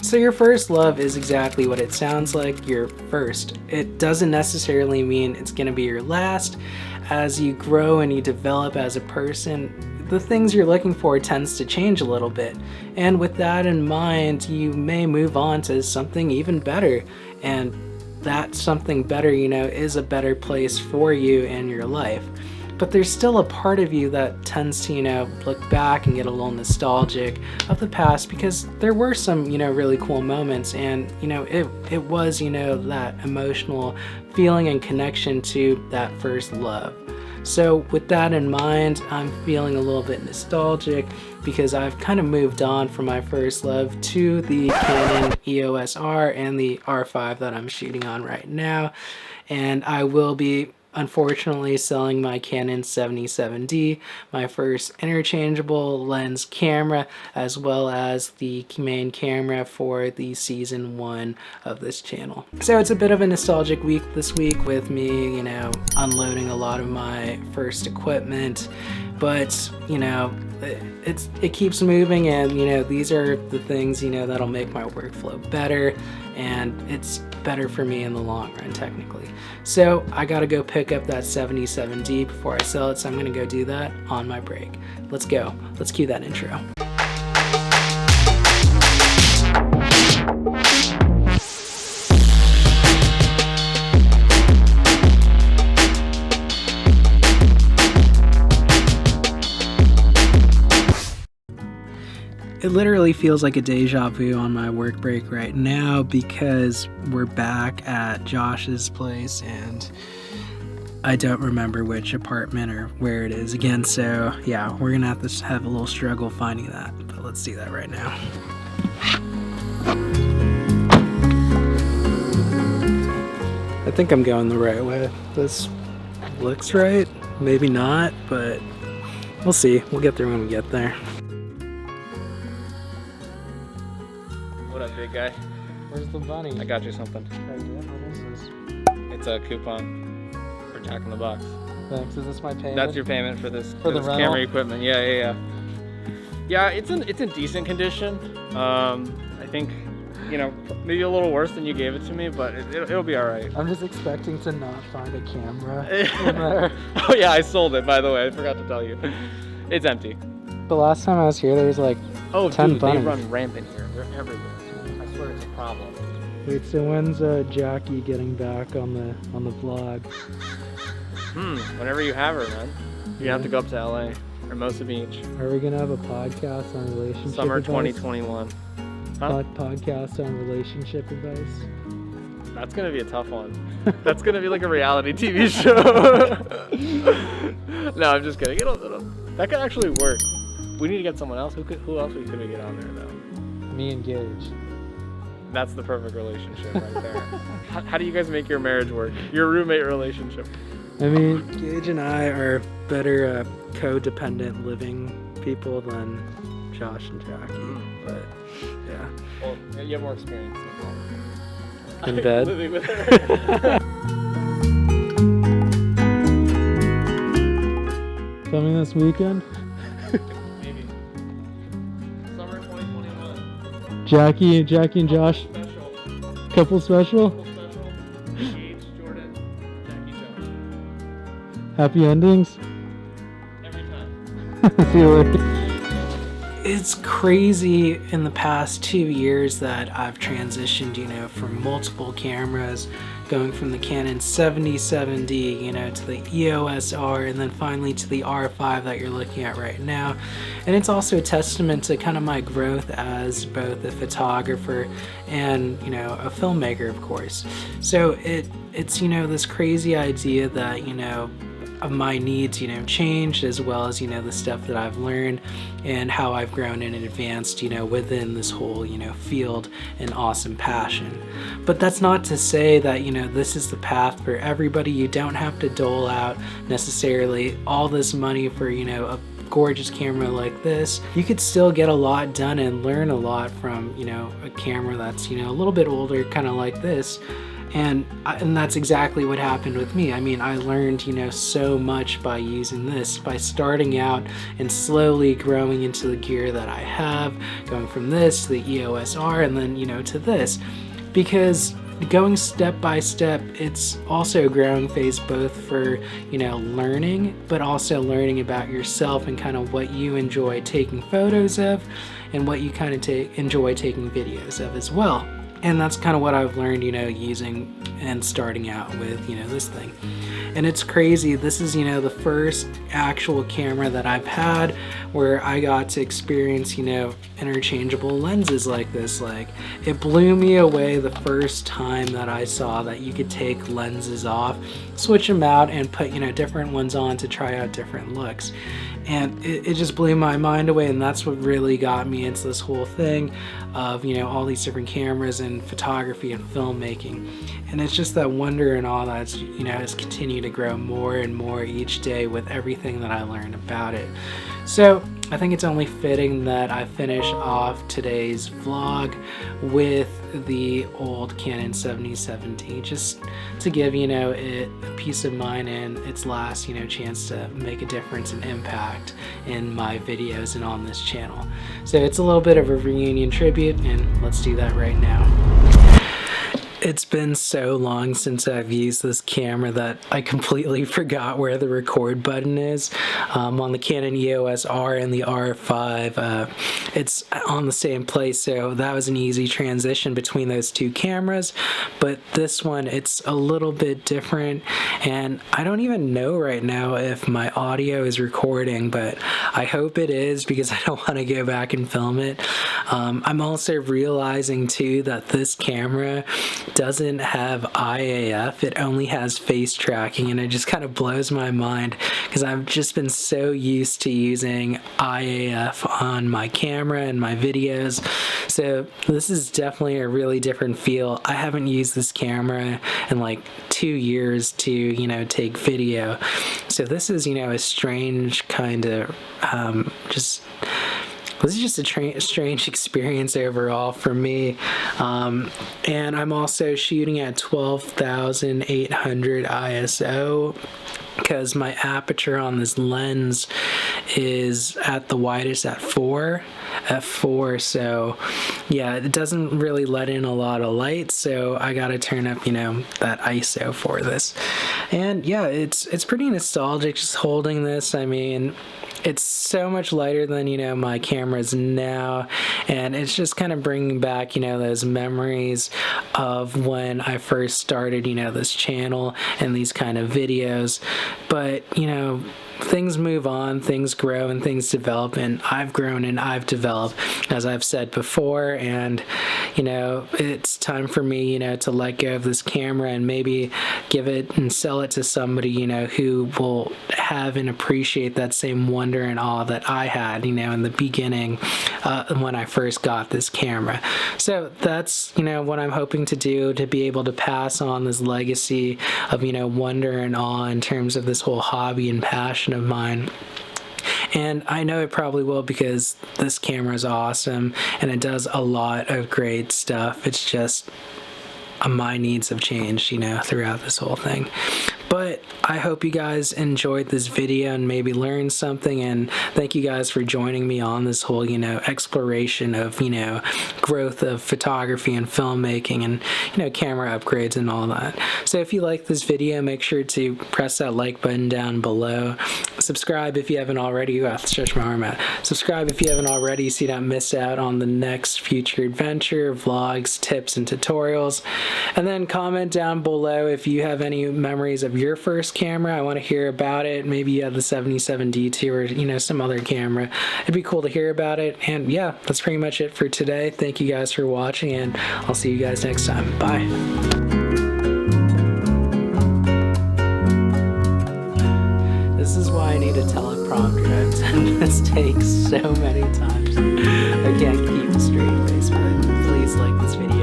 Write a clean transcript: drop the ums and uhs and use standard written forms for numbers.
So your first love is exactly what it sounds like, your first. It doesn't necessarily mean it's going to be your last. As you grow and you develop as a person, the things you're looking for tends to change a little bit. And with that in mind, you may move on to something even better. And that something better, you know, is a better place for you in your life. But there's still a part of you that tends to, you know, look back and get a little nostalgic of the past, because there were some, you know, really cool moments, and, you know, it was, you know, that emotional feeling and connection to that first love. So with that in mind, I'm feeling a little bit nostalgic because I've kind of moved on from my first love to the Canon EOS R and the R5 that I'm shooting on right now. And I will be unfortunately selling my Canon 77D, my first interchangeable lens camera, as well as the main camera for the season 1 of this channel. So it's a bit of a nostalgic week this week with me, you know, unloading a lot of my first equipment, but, you know, it keeps moving, and, you know, these are the things, you know, that'll make my workflow better, and it's better for me in the long run, technically. So I gotta go pick up that 77D before I sell it, so I'm gonna go do that on my break. Let's go. Let's cue that intro. It literally feels like a deja vu on my work break right now because we're back at Josh's place and I don't remember which apartment or where it is again. So yeah, we're gonna have to have a little struggle finding that, but let's do that right now. I think I'm going the right way. This looks right, maybe not, but we'll see. We'll get there when we get there. What up, big guy? Where's the bunny? I got you something. What is this? It's a coupon for Jack in the Box. Thanks. Is this my payment? That's your payment for this, For the this rental? camera equipment. Yeah. Yeah, it's in decent condition. I think, you know, maybe a little worse than you gave it to me, but it'll be all right. I'm just expecting to not find a camera in there. Oh yeah, I sold it, by the way. I forgot to tell you. It's empty. The last time I was here, there was like 10 dude, bunnies. they run rampant here. They're everywhere. I swear it's a problem. Wait, so when's Jackie getting back on the vlog? Whenever you have her, man. You have to go up to LA. Hermosa Beach. Are we gonna have a podcast on relationship Summer advice? 2021. Huh? Podcast on relationship advice? That's gonna be a tough one. That's gonna be like a reality TV show. No, I'm just kidding. That could actually work. We need to get someone else. Who else could we get on there though? Me and Gage. That's the perfect relationship right there. How do you guys make your marriage work? Your roommate relationship? I mean, Gage and I are better codependent living people than Josh and Jackie, but yeah. Well, you have more experience in bed. Living with her. Coming this weekend? Maybe. Summer 2021. Jackie and Josh. Special. Couple special? Gage, Jordan, Jackie, Josh. Happy endings? Every time. See you later. It's crazy in the past 2 years that I've transitioned, you know, from multiple cameras, going from the Canon 77D, you know, to the EOS R, and then finally to the R5 that you're looking at right now. And it's also a testament to kind of my growth as both a photographer and, you know, a filmmaker, of course. So it's, you know, this crazy idea that, you know, of my needs, you know, changed, as well as, you know, the stuff that I've learned and how I've grown and advanced, you know, within this whole, you know, field and awesome passion. But that's not to say that, you know, this is the path for everybody. You don't have to dole out necessarily all this money for, you know, a gorgeous camera like this. You could still get a lot done and learn a lot from, you know, a camera that's, you know, a little bit older, kind of like this. And that's exactly what happened with me. I mean, I learned, you know, so much by using this, by starting out and slowly growing into the gear that I have, going from this to the EOS R and then, you know, to this. Because going step by step, it's also a growing phase both for, you know, learning, but also learning about yourself and kind of what you enjoy taking photos of and what you kind of enjoy taking videos of as well. And that's kind of what I've learned, you know, using and starting out with, you know, this thing. And it's crazy. This is, you know, the first actual camera that I've had where I got to experience, you know, interchangeable lenses like this. Like, it blew me away the first time that I saw that you could take lenses off, switch them out, and put, you know, different ones on to try out different looks. And it just blew my mind away, and that's what really got me into this whole thing of, you know, all these different cameras and photography and filmmaking. And it's just that wonder and all that's, you know, has continued to grow more and more each day with everything that I learned about it. So I think it's only fitting that I finish off today's vlog with the old Canon 7070, just to give, you know, it a peace of mind and its last, you know, chance to make a difference and impact in my videos and on this channel. So it's a little bit of a reunion tribute, and let's do that right now. It's been so long since I've used this camera that I completely forgot where the record button is. On the Canon EOS R and the R5, it's on the same place, so that was an easy transition between those two cameras. But this one, it's a little bit different, and I don't even know right now if my audio is recording, but I hope it is because I don't want to go back and film it. I'm also realizing too that this camera doesn't have IAF, it only has face tracking, and it just kind of blows my mind because I've just been so used to using IAF on my camera and my videos. So this is definitely a really different feel. I haven't used this camera in like 2 years to, you know, take video. So this is, you know, a strange kind of this is just a strange experience overall for me. And I'm also shooting at 12,800 ISO because my aperture on this lens is at the widest at f4, so yeah, it doesn't really let in a lot of light, so I gotta turn up, you know, that ISO for this. And yeah, it's pretty nostalgic just holding this. I mean, it's so much lighter than, you know, my cameras now, and it's just kind of bringing back, you know, those memories of when I first started, you know, this channel and these kind of videos. But, you know, things move on, things grow, and things develop, and I've grown and I've developed, as I've said before, and, you know, it's time for me, you know, to let go of this camera and maybe give it and sell it to somebody, you know, who will have and appreciate that same wonder and awe that I had, you know, in the beginning when I first got this camera. So that's, you know, what I'm hoping to do, to be able to pass on this legacy of, you know, wonder and awe in terms of this whole hobby and passion of mine. And I know it probably will because this camera is awesome and it does a lot of great stuff. It's just my needs have changed, you know, throughout this whole thing. But I hope you guys enjoyed this video and maybe learned something, and thank you guys for joining me on this whole, you know, exploration of, you know, growth of photography and filmmaking and, you know, camera upgrades and all that. So if you like this video, make sure to press that like button down below. Subscribe if you haven't already. Stretch my arm out. Subscribe if you haven't already so you don't miss out on the next future adventure, vlogs, tips, and tutorials. And then comment down below if you have any memories of your first camera. I want to hear about it. Maybe you have the 77D2 or, you know, some other camera. It'd be cool to hear about it. And yeah, that's pretty much it for today. Thank you guys for watching, and I'll see you guys next time. Bye. This is why I need a teleprompter. I've done mistakes so many times. I can't keep a straight face, but please like this video.